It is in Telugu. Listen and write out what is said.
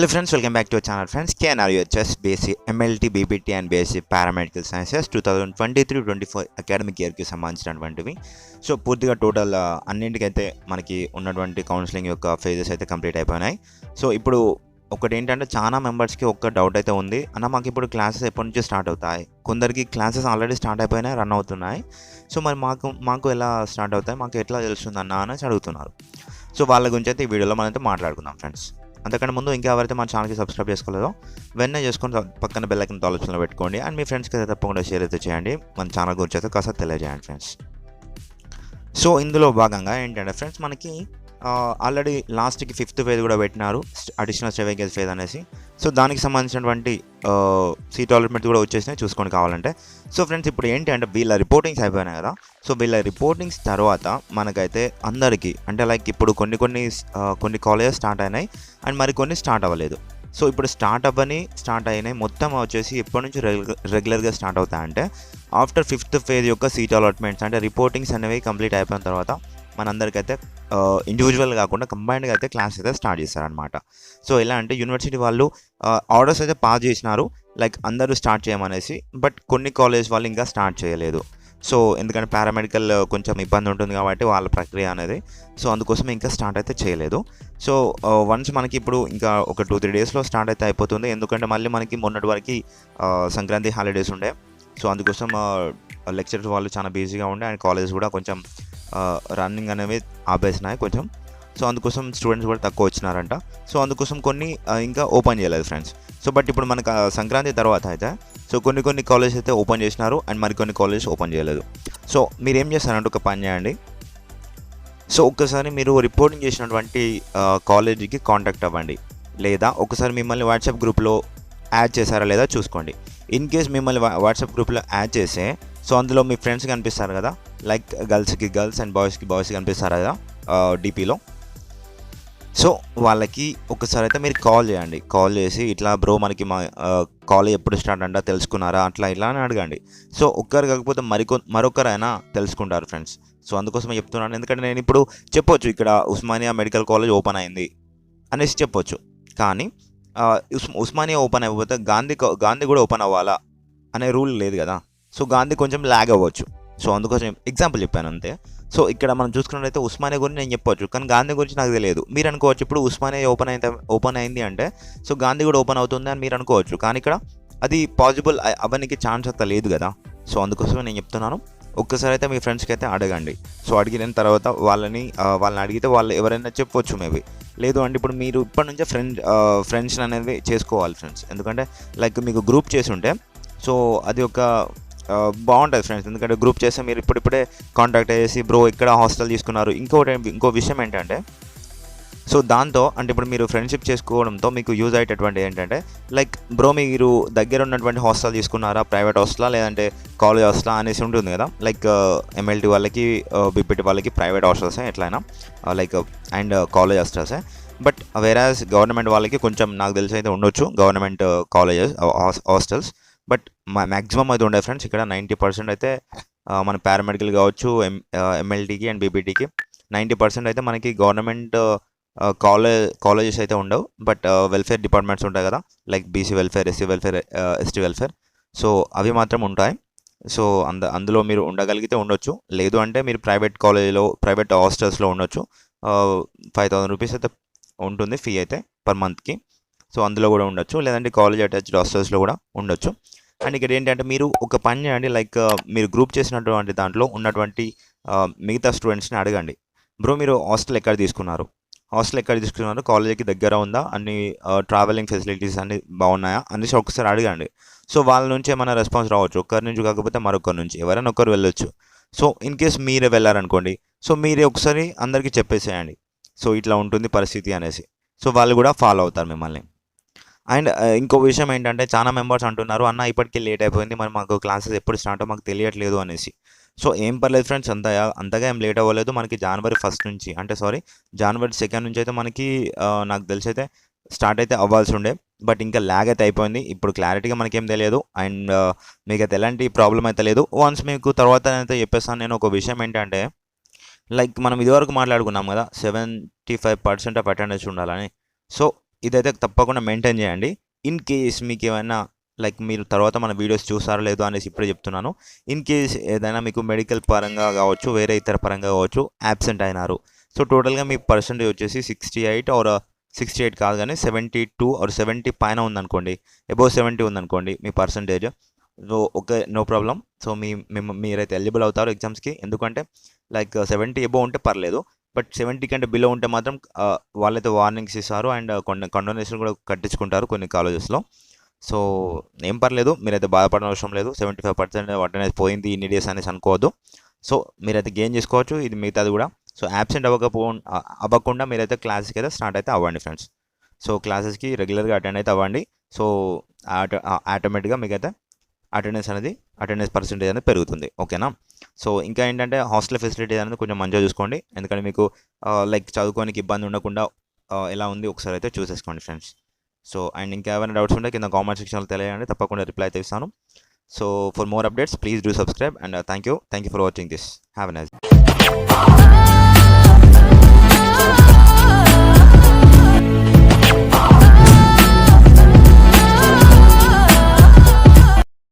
Hello friends, welcome back to our channel friends. KNRUHS BSc MLT BPT and BSc Paramedical Sciences 2023-24 academic ఇయర్కి సంబంధించినటువంటివి. సో పూర్తిగా టోటల్ అన్నింటికైతే మనకి ఉన్నటువంటి కౌన్సిలింగ్ యొక్క ఫేజెస్ అయితే కంప్లీట్ అయిపోయినాయి. సో ఇప్పుడు ఒకటి ఏంటంటే చాలా మెంబర్స్కి ఒక్క డౌట్ అయితే ఉంది, అన్న మాకు ఇప్పుడు క్లాసెస్ ఎప్పటి నుంచి స్టార్ట్ అవుతాయి? కొందరికి క్లాసెస్ ఆల్రెడీ స్టార్ట్ అయిపోయినాయి, రన్ అవుతున్నాయి. సో మరి మాకు ఎలా స్టార్ట్ అవుతాయి, మాకు ఎట్లా తెలుస్తుంది అన్న అనేసి అడుగుతున్నారు. సో వాళ్ళ గురించి అయితే ఈ వీడియోలో మనం అయితే మాట్లాడుకుందాం ఫ్రెండ్స్. అంతకంటే ముందు ఇంకా ఎవరైతే మన ఛానల్కి సబ్స్క్రైబ్ చేసుకోలేదో వెంటనే చేసుకొని పక్కన బెల్ ఐకాన్ ఆలోచనలో పెట్టుకోండి. అండ్ మీ ఫ్రెండ్స్కి అయితే తప్పకుండా షేర్ అయితే చేయండి. మన ఛానల్ గురించి అయితే కాస్త తెలియజేయండి ఫ్రెండ్స్. సో ఇందులో భాగంగా ఏంటంటే ఫ్రెండ్స్ మనకి ఆల్రెడీ లాస్ట్కి 5th ఫేజ్ కూడా పెట్టినారు, అడిషనల్ స్టేవేజ్ ఫేజ్ అనేసి. సో దానికి సంబంధించినటువంటి సీట్ అలాట్మెంట్ కూడా వచ్చేసినాయి, చూసుకొని కావాలంటే. సో ఫ్రెండ్స్ ఇప్పుడు ఏంటి అంటే వీళ్ళ రిపోర్టింగ్స్ అయిపోయినాయి కదా. సో వీళ్ళ రిపోర్టింగ్స్ తర్వాత మనకైతే అందరికీ అంటే లైక్ ఇప్పుడు కొన్ని కాలేజెస్ స్టార్ట్ అయినాయి అండ్ మరి కొన్ని స్టార్ట్ అవ్వలేదు. సో ఇప్పుడు స్టార్ట్ అయినాయి మొత్తం వచ్చేసి ఎప్పటి నుంచి రెగ్యులర్గా స్టార్ట్ అవుతాయంటే ఆఫ్టర్ 5th ఫేజ్ యొక్క సీట్ అలాట్మెంట్స్ అంటే రిపోర్టింగ్స్ అనేవి కంప్లీట్ అయిపోయిన తర్వాత మనందరికైతే ఇండివిజువల్ కాకుండా కంబైన్డ్గా అయితే క్లాస్ అయితే స్టార్ట్ చేస్తారనమాట. సో ఎలా అంటే యూనివర్సిటీ వాళ్ళు ఆర్డర్స్ అయితే పాస్ చేసినారు, లైక్ అందరూ స్టార్ట్ చేయమనేసి. బట్ కొన్ని కాలేజ్ వాళ్ళు ఇంకా స్టార్ట్ చేయలేదు. సో ఎందుకంటే పారామెడికల్ కొంచెం ఇబ్బంది ఉంటుంది కాబట్టి వాళ్ళ ప్రక్రియ అనేది, సో అందుకోసం ఇంకా స్టార్ట్ అయితే చేయలేదు. సో వన్స్ మనకి ఇప్పుడు ఇంకా ఒక 2-3 డేస్లో స్టార్ట్ అయితే అయిపోతుంది, ఎందుకంటే మళ్ళీ మనకి మొన్నటి వరకు సంక్రాంతి హాలిడేస్ ఉండే. సో అందుకోసం లెక్చరర్స్ వాళ్ళు చాలా బిజీగా ఉండే అండ్ కాలేజ్ కూడా కొంచెం రన్నింగ్ అనేవి ఆపేసినాయి కొంచెం. సో అందుకోసం స్టూడెంట్స్ కూడా తక్కువ వచ్చినారంట. సో అందుకోసం కొన్ని ఇంకా ఓపెన్ చేయలేదు ఫ్రెండ్స్. సో బట్ ఇప్పుడు మనకు సంక్రాంతి తర్వాత అయితే సో కొన్ని కాలేజెస్ అయితే ఓపెన్ చేసినారు అండ్ మరికొన్ని కాలేజెస్ ఓపెన్ చేయలేదు. సో మీరు ఏం చేస్తారంటే ఒక పని చేయండి. సో ఒక్కసారి మీరు రిపోర్టింగ్ చేసినటువంటి కాలేజీకి కాంటాక్ట్ అవ్వండి, లేదా ఒకసారి మిమ్మల్ని వాట్సాప్ గ్రూప్లో యాడ్ చేశారా లేదా చూసుకోండి. ఇన్ కేస్ మిమ్మల్ని వాట్సాప్ గ్రూప్లో యాడ్ చేస్తే సో అందులో మీ ఫ్రెండ్స్ కనిపిస్తారు కదా, లైక్ గర్ల్స్కి గర్ల్స్ అండ్ బాయ్స్కి బాయ్స్ కనిపిస్తారు కదా డీపీలో. సో వాళ్ళకి ఒకసారి అయితే మీరు కాల్ చేసి ఇట్లా బ్రో మనకి మా కాలేజ్ ఎప్పుడు స్టార్ట్ అంట తెలుసుకున్నారా అట్లా ఇట్లా అని అడగండి. సో ఒక్కరు కాకపోతే మరొకరైనా తెలుసుకుంటారు ఫ్రెండ్స్. సో అందుకోసమే చెప్తున్నాను, ఎందుకంటే నేను ఇప్పుడు చెప్పొచ్చు ఇక్కడ ఉస్మానియా మెడికల్ కాలేజ్ ఓపెన్ అయింది అనేసి చెప్పొచ్చు, కానీ ఉస్మానియా ఓపెన్ అయిపోతే గాంధీ కూడా ఓపెన్ అవ్వాలా అనే రూల్ లేదు కదా. సో గాంధీ కొంచెం ల్యాగ్ అవ్వచ్చు. సో అందుకోసం ఎగ్జాంపుల్ చెప్పాను అంతే. సో ఇక్కడ మనం చూసుకున్నట్లయితే ఉస్మానియా గురించి నేను చెప్పొచ్చు, కానీ గాంధీ గురించి నాకు తెలియదు. మీరు అనుకోవచ్చు ఇప్పుడు ఉస్మానియా ఓపెన్ అయింది అంటే సో గాంధీ కూడా ఓపెన్ అవుతుంది అని మీరు అనుకోవచ్చు, కానీ ఇక్కడ అది పాసిబుల్ అవ్వడానికి ఛాన్స్ అంత లేదు కదా. సో అందుకోసమే నేను చెప్తున్నాను, ఒక్కసారి అయితే మీ ఫ్రెండ్స్కి అయితే అడగండి. సో అడిగిన తర్వాత వాళ్ళని అడిగితే వాళ్ళు ఎవరైనా చెప్పొచ్చు మేబీ. లేదు అంటే ఇప్పుడు మీరు ఇప్పటి నుంచే ఫ్రెండ్స్ అనేది చేసుకోవాలి ఫ్రెండ్స్, ఎందుకంటే లైక్ మీకు గ్రూప్ చేసి ఉంటే సో అది ఒక బాగుంటుంది ఫ్రెండ్స్. ఎందుకంటే గ్రూప్ చేస్తే మీరు ఇప్పుడిప్పుడే కాంటాక్ట్ అయ్యేసి బ్రో ఇక్కడ హాస్టల్ తీసుకున్నారు. ఇంకో విషయం ఏంటంటే సో దాంతో అంటే ఇప్పుడు మీరు ఫ్రెండ్షిప్ చేసుకోవడంతో మీకు యూజ్ అయ్యేటటువంటి ఏంటంటే లైక్ బ్రో మీరు దగ్గర ఉన్నటువంటి హాస్టల్ తీసుకున్నారా, ప్రైవేట్ హాస్టలా లేదంటే కాలేజ్ హాస్టలా అనేసి ఉంటుంది కదా. లైక్ MLT వాళ్ళకి BPT వాళ్ళకి ప్రైవేట్ హాస్టల్సే ఎట్లయినా లైక్ అండ్ కాలేజ్ హాస్టల్సే. బట్ వేరాజ్ గవర్నమెంట్ వాళ్ళకి కొంచెం నాకు తెలిసి అయితే ఉండొచ్చు government colleges hostels. But maximum అయితే ఉండే ఫ్రెండ్స్ ఇక్కడ 90% అయితే మన పారామెడికల్ కావచ్చు MLTకి అండ్ BPTకి 90% అయితే మనకి గవర్నమెంట్ కాలేజెస్ అయితే ఉండవు. బట్ వెల్ఫేర్ డిపార్ట్మెంట్స్ ఉంటాయి కదా, like BC welfare, SC welfare, ST welfare. So అవి మాత్రం ఉంటాయి. సో అందులో మీరు ఉండగలిగితే ఉండొచ్చు, లేదు అంటే మీరు ప్రైవేట్ హాస్టల్స్లో ఉండొచ్చు. 5,000 రూపీస్ అయితే ఉంటుంది ఫీ అయితే పర్ మంత్కి. సో అందులో కూడా ఉండొచ్చు, లేదంటే కాలేజ్ అటాచ్డ్ హాస్టల్స్లో కూడా ఉండొచ్చు. అండ్ ఇక్కడ ఏంటంటే మీరు ఒక పని చేయండి, లైక్ మీరు గ్రూప్ చేసినటువంటి దాంట్లో ఉన్నటువంటి మిగతా స్టూడెంట్స్ని అడగండి, బ్రో మీరు హాస్టల్ ఎక్కడ తీసుకున్నారు, కాలేజీకి దగ్గర ఉందా, అన్ని ట్రావెలింగ్ ఫెసిలిటీస్ అన్ని బాగున్నాయా అనేసి ఒకసారి అడగండి. సో వాళ్ళ నుంచి ఏమైనా రెస్పాన్స్ రావచ్చు, ఒక్కరి నుంచి కాకపోతే మరొకరి నుంచి ఎవరైనా ఒకరు వెళ్ళొచ్చు. సో ఇన్ కేస్ మీరే వెళ్ళారనుకోండి, సో మీరే ఒకసారి అందరికీ చెప్పేసేయండి సో ఇట్లా ఉంటుంది పరిస్థితి అనేసి. సో వాళ్ళు కూడా ఫాలో అవుతారు మిమ్మల్ని. అండ్ ఇంకో విషయం ఏంటంటే చాలా మెంబర్స్ అంటున్నారు, అన్న ఇప్పటికీ లేట్ అయిపోయింది, మరి మాకు క్లాసెస్ ఎప్పుడు స్టార్ట్ మాకు తెలియట్లేదు అనేసి. సో ఏం పర్లేదు ఫ్రెండ్స్, అంతగా ఏం లేట్ అవ్వలేదు. మనకి January 1st నుంచి January 2nd నుంచి అయితే మనకి నాకు తెలిసి అయితే స్టార్ట్ అయితే అవ్వాల్సి ఉండే, బట్ ఇంకా ల్యాగ్ అయితే అయిపోయింది. ఇప్పుడు క్లారిటీగా మనకేం తెలియదు అండ్ మీకు అయితే ఎలాంటి ప్రాబ్లం అయితే లేదు. వన్స్ మీకు తర్వాత అయితే చెప్పేస్తాను. నేను ఒక విషయం ఏంటంటే లైక్ మనం ఇదివరకు మాట్లాడుకున్నాం కదా 75% ఆఫ్ అటెండెన్స్ ఉండాలని. సో ఇదైతే తప్పకుండా మెయింటైన్ చేయండి. ఇన్ కేస్ మీకు ఏమైనా లైక్ మీరు తర్వాత మన వీడియోస్ చూసారో లేదో అనేసి ఇప్పుడే చెప్తున్నాను. ఇన్ కేస్ ఏదైనా మీకు మెడికల్ పరంగా కావచ్చు, వేరే ఇతర పరంగా కావచ్చు యాబ్సెంట్ అయినారు. సో టోటల్గా మీ పర్సెంటేజ్ వచ్చేసి 68 ఆర్ 68 కాదు కానీ 72 ఆర్ 70 పైన ఉందనుకోండి, అబోవ్ 70 ఉందనుకోండి మీ percentage. So okay, no problem. So మీరైతే ఎలిజిబుల్ అవుతారు ఎగ్జామ్స్కి. ఎందుకంటే లైక్ 70 అబోవ్ ఉంటే పర్లేదు, బట్ 70 కంటే బిలో ఉంటే మాత్రం వాళ్ళైతే వార్నింగ్స్ ఇస్తారు అండ్ కొన్ని కండోనేషన్ కూడా కట్టించుకుంటారు కొన్ని కాలేజెస్లో. సో ఏం పర్లేదు, మీరైతే బాధపడడం అవసరం లేదు. 75% అటెండెన్స్ పోయింది ఇన్ని డేస్ అనేసి అనుకోవద్దు. సో మీరైతే గెయిన్ చేసుకోవచ్చు, ఇది మిగతాది కూడా. సో యాబ్సెంట్ అవ్వకుండా మీరైతే క్లాసెస్కి అయితే స్టార్ట్ అయితే అవ్వండి ఫ్రెండ్స్. సో క్లాసెస్కి రెగ్యులర్గా అటెండ్ అయితే అవ్వండి. సో ఆటోమేటిక్గా మీకైతే అటెండెన్స్ పర్సెంటేజ్ అనేది పెరుగుతుంది. ఓకేనా? సో ఇంకా ఏంటంటే హాస్టల్ ఫెసిలిటీ అనేది కొంచెం మంచిగా చూసుకోండి. ఎందుకంటే మీకు లైక్ చదువుకోనికి ఇబ్బంది ఉండకుండా ఎలా ఉంది ఒకసారి అయితే చూసేసుకోండి ఫ్రెండ్స్. సో అండ్ ఇంకా ఏమైనా డౌట్స్ ఉంటే కింద కామెంట్ సెక్షన్లో తెలియజేయండి, తప్పకుండా రిప్లై అయితే ఇస్తాను. So for more updates please do subscribe and thank you for watching this. Have a nice day.